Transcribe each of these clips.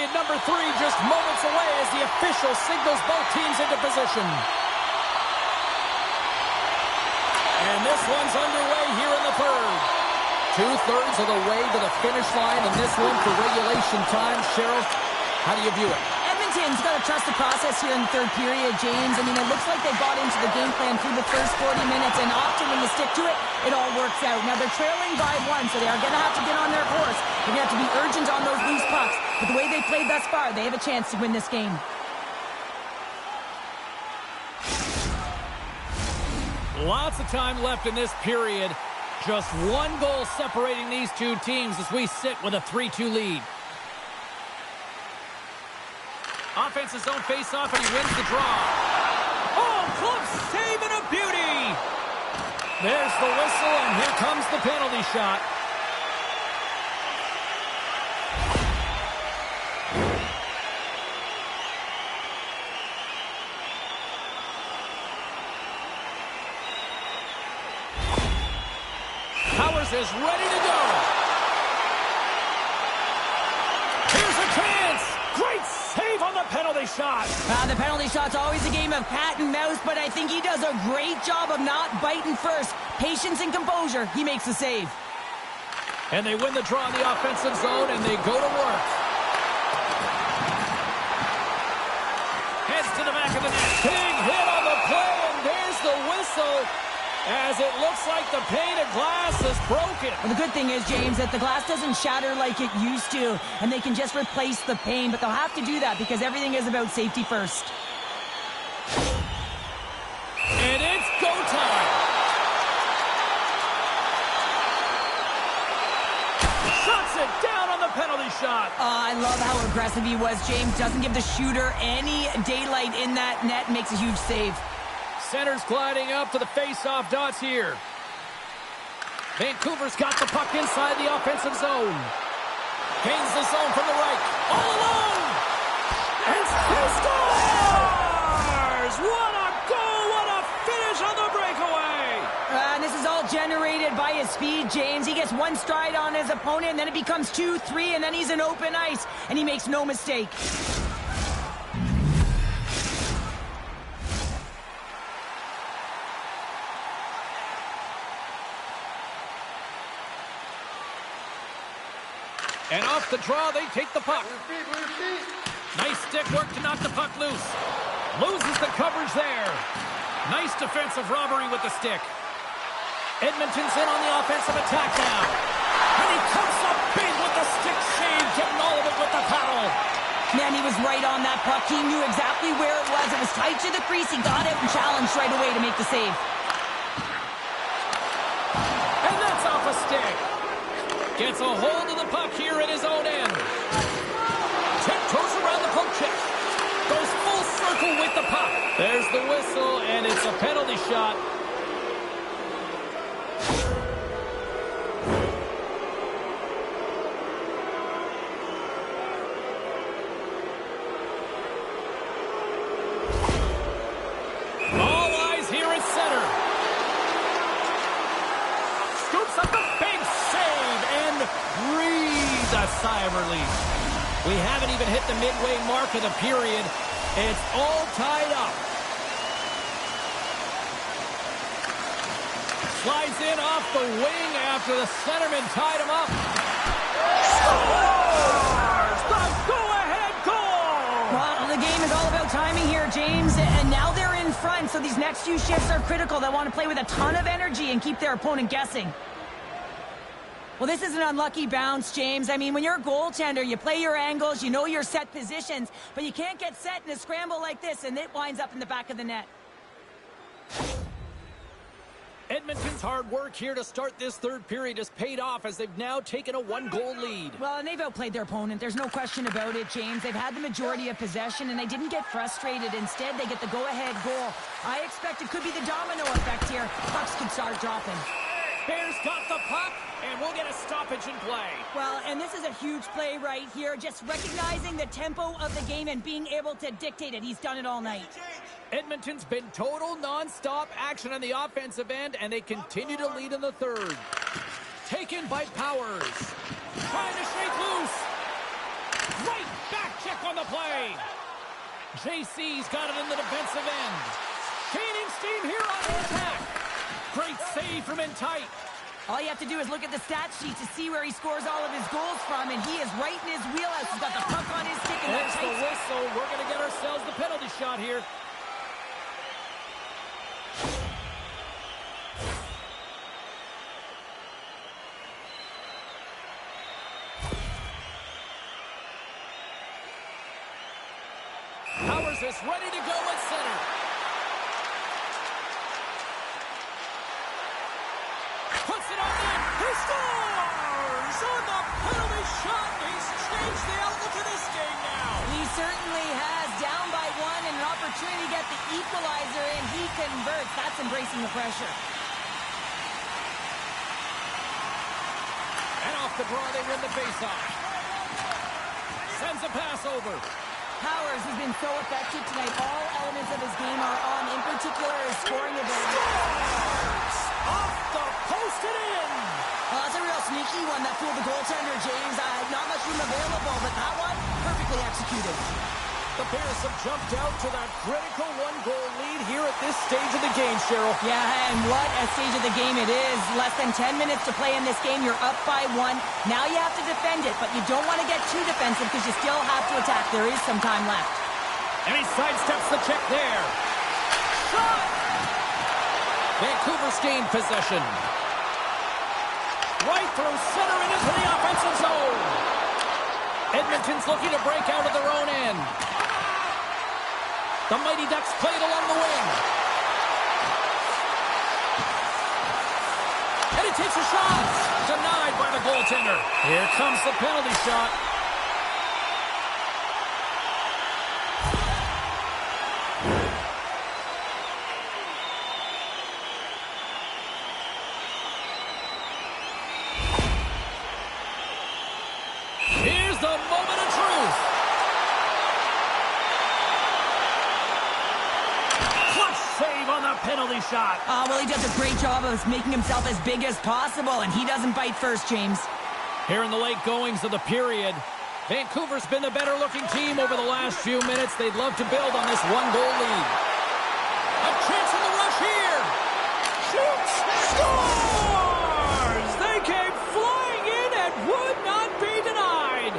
And number 3 just moments away as the official signals both teams into position. And this one's underway here in the third. 2/3 of the way to the finish line in this one for regulation time. Cheryl, how do you view it? Edmonton's got to trust the process here in the third period, James. I mean, it looks like they bought into the game plan through the first 40 minutes, and often when you stick to it, it all works out. Now, they're trailing by 1, so they are going to have to get on their horse. They're going to have to be urgent on those loose pucks. But the way they played thus far, they have a chance to win this game. Lots of time left in this period. Just one goal separating these two teams as we sit with a 3-2 lead. Offensive zone face-off, and he wins the draw. Oh, club save and a beauty! There's the whistle, and here comes the penalty shot. Powers is ready to go. Here's a chance. Great save on the penalty shot. The penalty shot's always a game of cat and mouse, but I think he does a great job of not biting first. Patience and composure. He makes the save. And they win the draw in the offensive zone, and they go to work. Heads to the back of the net. Big hit on the play, and there's the whistle. As it looks like the pane of glass is broken. Well, the good thing is, James, that the glass doesn't shatter like it used to, and they can just replace the pane, but they'll have to do that because everything is about safety first. And it's go time. Shuts it down on the penalty shot. I love how aggressive he was, James. Doesn't give the shooter any daylight in that net, makes a huge save. Center's gliding up to the face-off dots here. Vancouver's got the puck inside the offensive zone. Gains the zone from the right. All alone! And he scores! What a goal! What a finish on the breakaway! And this is all generated by his speed, James. He gets one stride on his opponent, and then it becomes 2, 3, and then he's in open ice, and he makes no mistake. And off the draw, they take the puck. Nice stick work to knock the puck loose. Loses the coverage there. Nice defensive robbery with the stick. Edmonton's in on the offensive attack now. And he comes up big with the stick save, getting all of it with the paddle. Man, he was right on that puck. He knew exactly where it was. It was tight to the crease. He got it and challenged right away to make the save. And that's off a stick. Gets a hold of the puck here at his own end. Tiptoes around the poke check. Goes full circle with the puck. There's the whistle, and it's a penalty shot. All eyes here at center. Scoops up the big save and breathes a sigh of relief. We haven't even hit the midway mark of the period. It's all tied up. Slides in off the wing after the centerman tied him up. Scores! The go-ahead goal! Well, the game is all about timing here, James, and now they're in front, so these next few shifts are critical. They want to play with a ton of energy and keep their opponent guessing. Well, this is an unlucky bounce, James. I mean, when you're a goaltender, you play your angles, you know your set positions, but you can't get set in a scramble like this, and it winds up in the back of the net. Edmonton's hard work here to start this third period has paid off as they've now taken a one-goal lead. Well, and they've outplayed their opponent. There's no question about it, James. They've had the majority of possession, and they didn't get frustrated. Instead, they get the go-ahead goal. I expect it could be the domino effect here. Pucks could start dropping. Bears got the puck, and we'll get a stoppage in play. Well, and this is a huge play right here. Just recognizing the tempo of the game and being able to dictate it. He's done it all night. Edmonton's been total non-stop action on the offensive end, and they continue to lead in the third. Taken by Powers. Trying to shake loose. Right back JC's got it in the defensive end. Gaining steam here on the attack. Great save from in tight. All you have to do is look at the stat sheet to see where he scores all of his goals from, and he is right in his wheelhouse. He's got the puck on his stick. And there's the whistle. We're going to get ourselves the penalty shot here. Powers is ready to go at center. Puts it on net. He scores on the penalty shot. He's changed the outlook of this game now. He certainly has. Down by one and an opportunity to get the equalizer, and he converts. That's embracing the pressure. And off the draw, they win the faceoff. Sends a pass over. Powers has been so effective tonight. All elements of his game are on, in particular his scoring ability. Off the post and in! Well, that's a real sneaky one that fooled the goaltender, James. Not much room available, but that one, perfectly executed. The Bears have jumped out to that critical one-goal lead here at this stage of the game, Cheryl. Yeah, and what a stage of the game it is. Less than 10 minutes to play in this game. You're up by one. Now you have to defend it, but you don't want to get too defensive because you still have to attack. There is some time left. And he sidesteps the check there. Shot! Vancouver's gained possession. Right through center and into the offensive zone. Edmonton's looking to break out of their own end. The Mighty Ducks play it along the wing. And he takes a shot. Denied by the goaltender. Here comes the penalty shot. Here's the moment of truth. Save on the penalty shot. Well, he does a great job of making himself as big as possible, and he doesn't bite first, James. Here in the late goings of the period, Vancouver's been the better-looking team over the last few minutes. They'd love to build on this one-goal lead. A chance in the rush here. Shoots. Scores! They came flying in and would not be denied.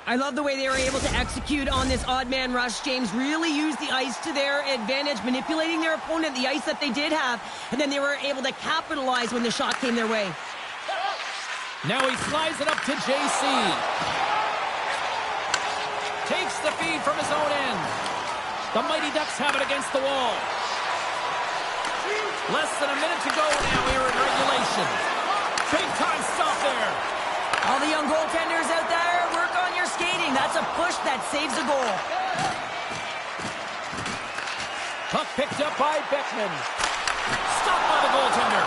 I love the way they were able to execute on this odd man rush. James really used the ice to their advantage, manipulating their opponent, the ice that they did have, and then they were able to capitalize when the shot came their way. Now he slides it up to JC. Takes the feed from his own end. The Mighty Ducks have it against the wall. Less than a minute to go now here in regulation. Big time stop there. All the young goaltenders out there, work on your skating. That's a push that saves a goal. Puck picked up by Beckman. Stopped by the goaltender.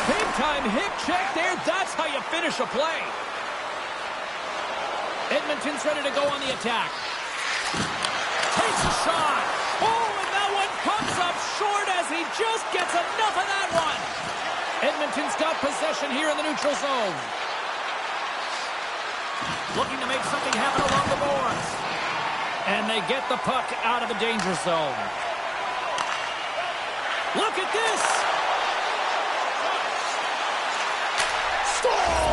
Big time hip check there. That's how you finish a play. Edmonton's ready to go on the attack. Takes a shot. Oh, and that one comes up short as he just gets enough of that one. Edmonton's got possession here in the neutral zone. Looking to make something happen along the boards. And they get the puck out of the danger zone. Look at this! Score!